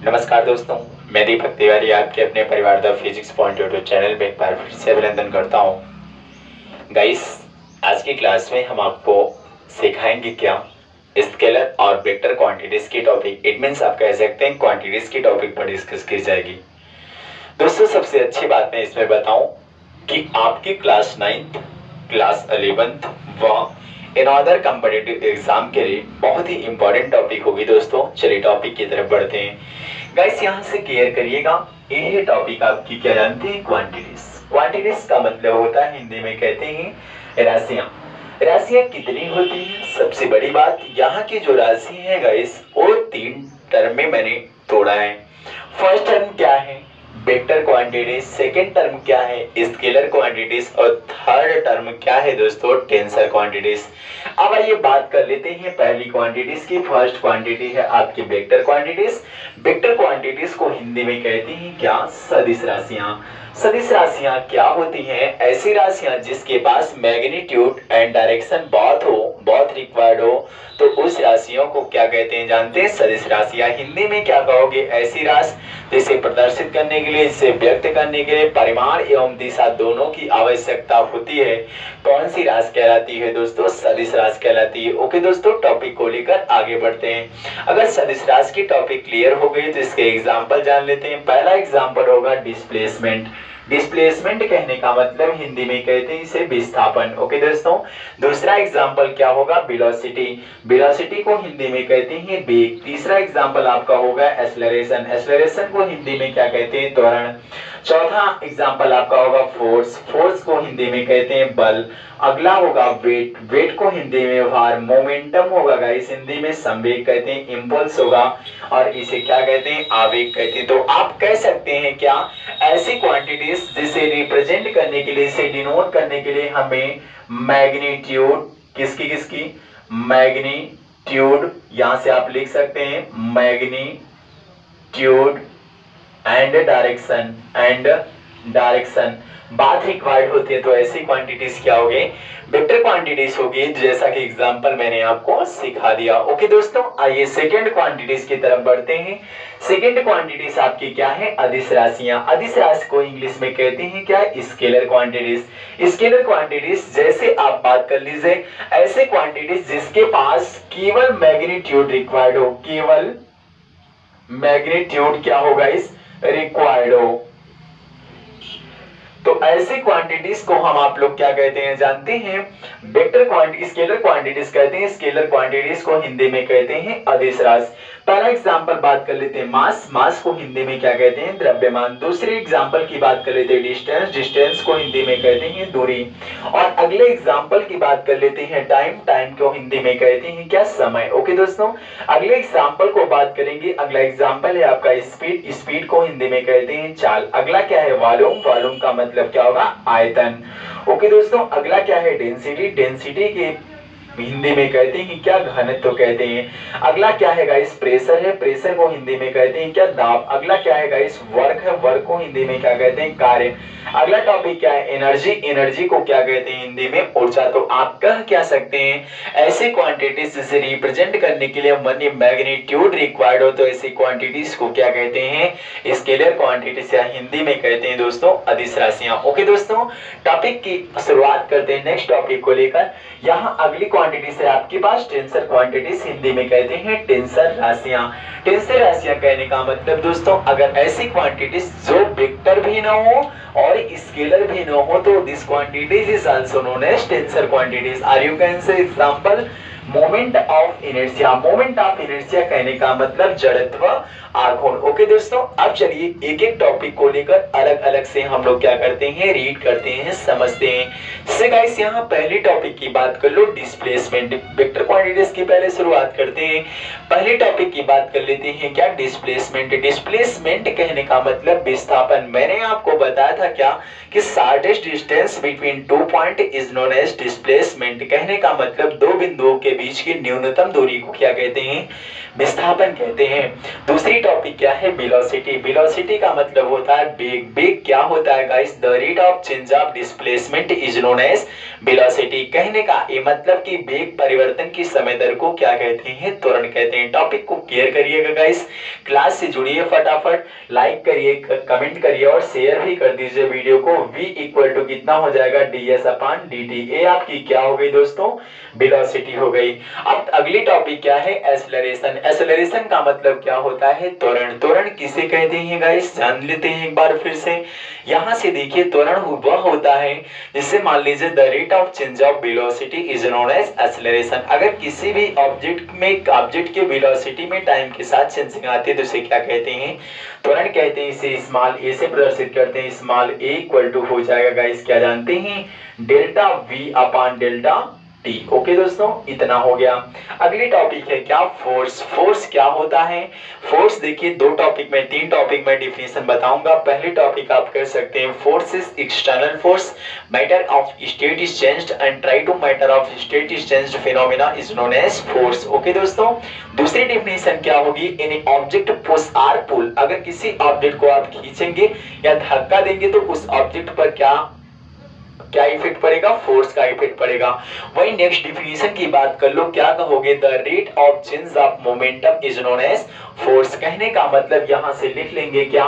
नमस्कार दोस्तों, मैं दीपक तिवारी आपके अपने परिवार the physics point YouTube channel में एक बार फिर से अभिनंदन करता हूँ। गाइस, आज की क्लास में हम आपको सिखाएंगे क्या स्केलर और वेक्टर क्वांटिटीज की टॉपिक, इट मीन्स आप कह सकते हैं क्वांटिटीज की टॉपिक पर डिस्कस की जाएगी। दोस्तों, सबसे अच्छी बात मैं इसमें बताऊं कि आपकी क्लास 9th, क्लास 11th व इन अदर कॉम्पिटिटिव एग्जाम के लिए बहुत ही इंपॉर्टेंट टॉपिक होगी। दोस्तों, चलिए टॉपिक की तरफ बढ़ते हैं। गाइस, यहां से क्लियर करिएगा, ये टॉपिक आपकी क्या जानते हैं? क्वांटिटीज। क्वांटिटीज का मतलब होता है, हिंदी में कहते हैं राशियां। राशियां कितनी होती हैं? सबसे बड़ी बात, यहाँ की जो राशि है गाइस, वो 3 टर्म में मैंने तोड़ा है। फर्स्ट टर्म क्या है? Vector quantities. सेकेंड टर्म क्या है? Scalar quantities. और थर्ड टर्म क्या है दोस्तों? Tensor quantities. अब आइए बात कर लेते हैं पहली क्वांटिटीज की। फर्स्ट क्वांटिटी है आपकी वेक्टर क्वांटिटीज। वेक्टर क्वांटिटीज को हिंदी में कहते हैं क्या? सदिश राशियां। सदिश राशियां क्या होती हैं? ऐसी राशियां जिसके पास मैग्नीट्यूड एंड डायरेक्शन बहुत रिक्वायर्ड हो, तो उस राशियों को क्या कहते हैं? जानते हैं? सदिश राशियां। हिंदी में क्या कहोगे? ऐसी राशि जिसे प्रदर्शित करने के लिए, जिसे व्यक्त करने के लिए परिमाण एवं दिशा दोनों की आवश्यकता होती है। कौन सी राशि कहलाती है दोस्तों? सदिश राशि कहलाती है। ओके दोस्तों, टॉपिक को लेकर आगे बढ़ते हैं। अगर सदिश राशि की टॉपिक क्लियर हो गई तो इसके एग्जाम्पल जान लेते हैं। पहला एग्जाम्पल होगा डिस्प्लेसमेंट। डिस्प्लेसमेंट कहने का मतलब हिंदी में कहते हैं इसे विस्थापन। ओके दोस्तों, दूसरा एग्जांपल क्या होगा? वेलोसिटी। वेलोसिटी को हिंदी में कहते हैं वेग। तीसरा एग्जांपल आपका होगा एक्सेलरेशन। एक्सेलरेशन को हिंदी में क्या कहते हैं? त्वरण। चौथा एग्जांपल आपका होगा फोर्स। फोर्स को हिंदी में कहते हैं बल। अगला होगा वेट। वेट को हिंदी में भार। मोमेंटम होगा गाइस, हिंदी में संवेग कहते हैं, इंपल्स होगा, और इसे क्या कहते हैं? आवेग कहते हैं। तो आप कह सकते हैं क्या? ऐसी क्वांटिटीज जिसे रिप्रेजेंट करने के लिए, इसे डिनोट करने के लिए हमें मैग्नीट्यूड, किसकी मैग्नीट्यूड, यहां से आप लिख सकते हैं मैग्नीट्यूड एंड डायरेक्शन बात रिक्वायर्ड होती है। तो ऐसी क्वांटिटीज क्या हो गई? वेक्टर क्वांटिटीज होगी, जैसा कि एग्जांपल मैंने आपको सिखा दिया। ओके दोस्तों, आइए सेकंड क्वांटिटीज की तरफ बढ़ते हैं। सेकंड क्वांटिटीज आपकी क्या है? अदिश राशियां। अदिश राशि को इंग्लिश में कहते हैं क्या? Scalar quantities. स्केलर क्वांटिटीज जैसे आप बात कर लीजिए, ऐसे क्वांटिटीज जिसके पास केवल मैग्नीट्यूड रिक्वायर्ड हो, केवल मैग्नीट्यूड क्या होगा? इस रिक्वायर्ड हो, तो ऐसी क्वांटिटीज को हम आप लोग क्या कहते हैं? जानते हैं? वेक्टर क्वांटिटी, स्केलर क्वांटिटीज कहते हैं। स्केलर क्वांटिटीज को हिंदी में कहते हैं अदिश राशि। पहला एग्जांपल बात कर लेते हैं मास। मास को हिंदी में क्या कहते हैं? द्रव्यमान। दूसरे एग्जांपल की बात कर लेते हैं डिस्टेंस। डिस्टेंस को हिंदी में कहते हैं दूरी। और अगले एग्जांपल की बात कर लेते हैं टाइम। टाइम को हिंदी में कहते हैं क्या? समय। ओके दोस्तों, अगले एग्जांपल को बात करेंगे। अगला एग्जांपल है आपका स्पीड। स्पीड को हिंदी में कहते हैं चाल। अगला क्या है? वॉल्यूम। वॉल्यूम का मतलब क्या होगा? आयतन। ओके दोस्तों, अगला क्या है? डेंसिटी। डेंसिटी के हिंदी में कहते हैं क्या? घनत्व कहते हैं। अगला क्या है गाइस? प्रेशर है। प्रेशर को हिंदी में कहते हैं क्या? दाब। अगला क्या है गाइस? वर्क है। वर्क को हिंदी में क्या कहते हैं? कार्य। अगला टॉपिक क्या है? एनर्जी। एनर्जी को क्या कहते हैं हिंदी में? ऊर्जा। तो आप कह क्या सकते हैं? ऐसी क्वांटिटीज जिसे रिप्रेजेंट करने के लिए मनी मैग्नीट्यूड रिक्वायर्ड हो, तो ऐसी क्वांटिटीज को क्या कहते हैं? स्केलर क्वांटिटीज, या हिंदी में कहते हैं दोस्तों अदिश राशियां। ओके दोस्तों, टॉपिक की शुरुआत करते हैं नेक्स्ट टॉपिक को लेकर। यहाँ अगली क्वांटिटीज है आपके पास टेंसर क्वांटिटीज, हिंदी में कहते हैं टेंसर राशियां। टेंसर राशियां कहने का मतलब दोस्तों, अगर ऐसी क्वांटिटीज जो वेक्टर भी ना हो और स्केलर भी ना हो, तो this quantities is also known as tensor quantities. Or you can say example moment of inertia. Moment of inertia कहने का मतलब जड़त्व आघूर्ण। ओके दोस्तों, अब चलिए एक एक टॉपिक को लेकर अलग अलग से हम लोग क्या करते हैं? रीड करते हैं, समझते हैं। जैसे गाइस, यहाँ पहली टॉपिक की बात कर लो, डिस्प्लेसमेंट। वेक्टर क्वांटिटीज की पहले शुरुआत करते हैं। पहले टॉपिक की बात कर लेते हैं क्या? डिस्प्लेसमेंट। डिस्प्लेसमेंट कहने का मतलब विस्थापन। मैंने आपको बताया था क्या कि shortest distance between 2 point is known as displacement. कहने का मतलब दो बिंदुओं के के बीच की न्यूनतम दूरी को क्या कहते हैं, विस्थापन कहते हैं। दूसरी टॉपिक क्या है, वेलोसिटी। वेलोसिटी का मतलब होता है वेग। वेग क्या होता है guys, the rate of change of displacement is known as velocity. कहने का ये मतलब कि वेग परिवर्तन की समय दर को क्या कहते हैं, त्वरण कहते हैं। टॉपिक को क्लियर करिएगा गाइस, क्लास से जुड़िए, फटाफट लाइक करिए, कमेंट करिए और शेयर भी कर दीजिए वीडियो को। v इक्वल टू कितना हो जाएगा, ds अपान dt। ये आपकी क्या हो गई दोस्तों, वेलोसिटी हो गई। अब अगली टॉपिक क्या है, एक्सेलरेशन। एक्सेलरेशन का मतलब क्या होता है, त्वरण। त्वरण किसे कहते हैं गाइस, जान लेते हैं एक बार फिर से। यहां से देखिए त्वरण वह होता है जिससे मान लीजिए the rate of change of velocity is known as acceleration. अगर किसी भी ऑब्जेक्ट के वेलोसिटी में टाइम के साथ चेंजिंग आती है तो इसे क्या कहते हैं, त्वरण कहते हैं। इसे स्मॉल ए से प्रदर्शित करते हैं। स्मॉल ए इक्वल टू हो जाएगा गाइस, क्या जानते हैं, delta V upon delta T. Okay दोस्तों, इतना हो गया। अगली टॉपिक है क्या, फोर्स। फोर्स क्या होता है, फोर्स देखिए दो टॉपिक में, तीन टॉपिक में डिफिनेशन बताऊंगा। पहली टॉपिक आप कर सकते हैं, force is external force, matter of state is changed and try to matter of state is changed phenomena is known as force. Okay दोस्तों, दूसरी डिफिनेशन क्या होगी, in object push or pull. अगर किसी ऑब्जेक्ट को आप खींचेंगे या धक्का देंगे तो उस ऑब्जेक्ट पर क्या इफेक्ट पड़ेगा, फोर्स का इफेक्ट पड़ेगा। वही नेक्स्ट डिफिनेशन की बात कर लो, क्या कहोगे, the rate of change of momentum is known as force. कहने का मतलब यहां से लिख लेंगे क्या,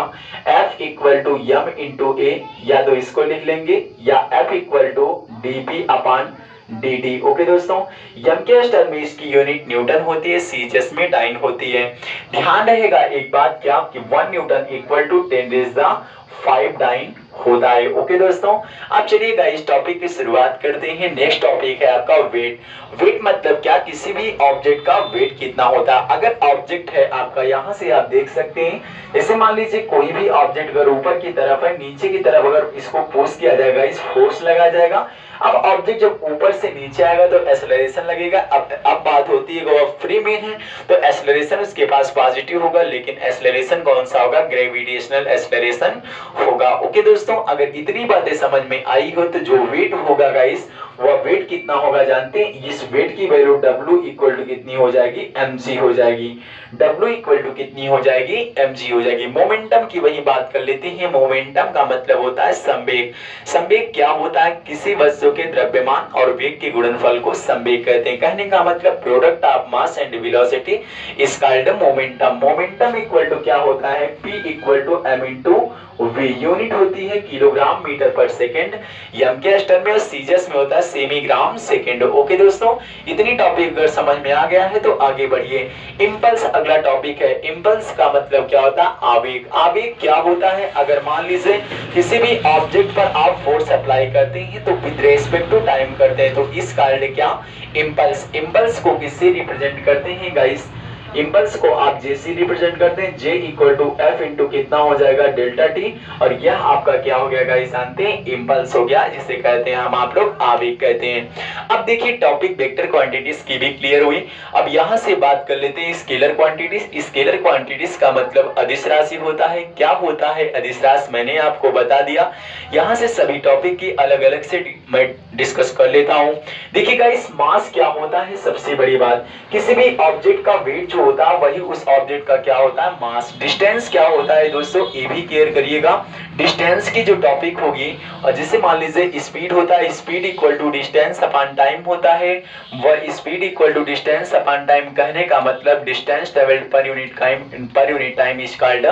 F equal to M into A, या तो इसको लिख लेंगे, या F equal to dp upon dt। Okay दोस्तों, यम के स्तर में इसकी यूनिट न्यूटन होती है, सीजीएस में डाइन होती है। ध्यान रहेगा एक बात क्या, कि 1 न्यूटन इक्वल टू 10⁵ डाइन होता है। ओके दोस्तों, अब चलिएगा इस टॉपिक की शुरुआत करते हैं। नेक्स्ट टॉपिक है आपका वेट। वेट मतलब क्या, किसी भी ऑब्जेक्ट का वेट कितना होता है। अगर ऑब्जेक्ट है आपका, यहां से आप देख सकते हैं, जैसे मान लीजिए कोई भी ऑब्जेक्ट अगर ऊपर की तरफ है, नीचे की तरफ अगर इसको पुश किया जाएगा, इस फोर्स लगा जाएगा। अब ऑब्जेक्ट जब ऊपर से नीचे आएगा तो एक्सेलरेशन लगेगा। अब बात होती है वो फ्री में है तो एक्सेलरेशन उसके पास पॉजिटिव होगा, लेकिन एक्सेलरेशन कौन सा होगा, ग्रेविटेशनल एक्सेलरेशन होगा। ओके दोस्तों, अगर इतनी बातें समझ में आई हो तो जो वेट होगा गाइस, वह वेट कितना होगा जानते हैं, इस वेट की वैल्यू W इक्वल टू कितनी हो जाएगी, mg हो जाएगी। W इक्वल टू कितनी हो जाएगी, mg हो जाएगी। मोमेंटम की वही बात कर लेते हैं। मोमेंटम का मतलब होता है संवेग। संवेग क्या होता है, किसी वस्तु के द्रव्यमान और वेग के गुणनफल को संवेग कहते हैं। कहने का मतलब product of mass and velocity is called momentum. Momentum equal to क्या होता है, P equal to m into v। Unit होती है kilogram metre per second, M के स्तर में और सीजीएस में होता है सेमीग्राम सेकेंड। ओके दोस्तों, इतनी टॉपिक अगर समझ में आ गया है तो आगे बढ़िए। इंपल्स अगला टॉपिक है। इंपल्स का मतलब क्या होता है, आवेग। आवेग क्या होता है, अगर मान लीजिए किसी भी ऑब्जेक्ट पर आप फोर्स अप्लाई करते हैं तो विद रेस्पेक्ट टू टाइम करते हैं, तो इस कारण क्या, इंपल्स। इंपल्स को किससे रिप्रेजेंट करते हैं गाइस, इंपल्स को आप जैसे रिप्रेजेंट करते हैं, J equal to F into कितना हो जाएगा, डेल्टा टी। और यह आपका क्या हो गया गाइस, जानते हैं, इंपल्स हो गया, जिसे कहते हैं हम आप लोग आवेग कहते हैं। अब देखिए टॉपिक वेक्टर क्वांटिटीज की भी क्लियर हुई। अब यहां से बात कर लेते हैं स्केलर क्वांटिटीज। स्केलर क्वांटिटीज का मतलब अदिश राशि होता है। क्या होता है अदिश राशि, मैंने आपको बता दिया। यहां से सभी टॉपिक की अलग अलग से मैं डिस्कस कर लेता हूं। देखिए गाइस, मास क्या होता है, सबसे बड़ी बात, किसी भी ऑब्जेक्ट का वेट जो होता है वही उस ऑब्जेक्ट का क्या होता है, मास। डिस्टेंस क्या होता है दोस्तों, ये भी क्लियर करिएगा। डिस्टेंस की जो टॉपिक होगी, और जैसे मान लीजिए स्पीड होता है, speed equal to distance upon time होता है, वह speed equal to distance upon time. कहने का मतलब distance travelled per unit time is called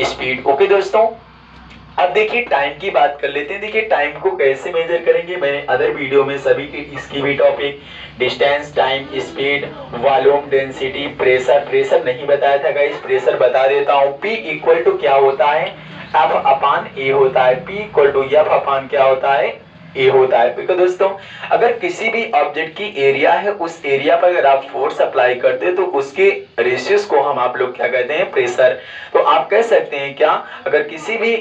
speed. Okay दोस्तों, अब देखिए टाइम की बात कर लेते हैं। देखिए टाइम को कैसे मेजर करेंगे, मैंने अदर वीडियो में सभी की इसकी भी topic, distance, time, speed, volume, density, pressure. Pressure नहीं बताया था गाइस, प्रेशर बता देता हूं। P इक्वल टू क्या होता है, F अपान A होता है। P इक्वल टू F अपान क्या होता है, A होता है। तो दोस्तों, अगर किसी भी ऑब्जेक्ट की एरिया है, उस एरिया पर अगर आप फोर्स अप्लाई करते हैं तो उसके रेशियोज को हम आप लोग क्या कहते हैं, प्रेशर। तो आप कह सकते हैं क्या, अगर किसी भी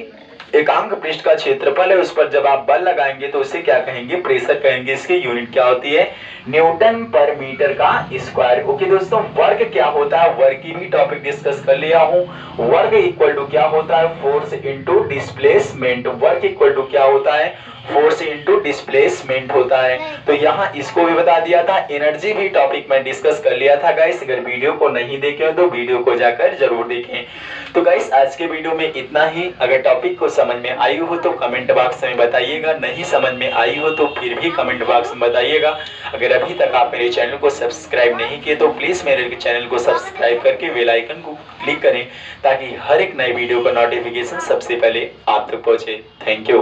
एकांक पृष्ठ का क्षेत्रफल है, उस पर जब आप बल लगाएंगे तो उसे क्या कहेंगे, प्रेशर कहेंगे। इसकी यूनिट क्या होती है, न्यूटन पर मीटर का स्क्वायर। ओके दोस्तों, वर्ग क्या होता है, वर्ग की भी टॉपिक डिस्कस कर लिया हूं। वर्ग इक्वल टू क्या होता है, फोर्स इनटू डिस्प्लेसमेंट। वर्ग इक्वल टू क्या होता है, फोर्स इनटू डिस्प्लेसमेंट होता है। तो यहाँ इसको भी बता दिया था, एनर्जी भी टॉपिक में डिस्कस कर लिया था गाइस। अगर वीडियो को नहीं देखे हो तो वीडियो को जाकर जरूर देखें। तो गाइस आज के वीडियो में इतना ही। अगर टॉपिक को समझ में आई हो तो कमेंट बॉक्स में बताइएगा, नहीं समझ में आई हो तो फिर भी कमेंट बॉक्स में बताइएगा। अगर अभी तक आप मेरे चैनल को सब्सक्राइब नहीं किए तो प्लीज मेरे चैनल को सब्सक्राइब करके बेल आइकन को क्लिक करें, ताकि हर एक नए वीडियो का नोटिफिकेशन सबसे पहले आप तक पहुंचे। Thank you.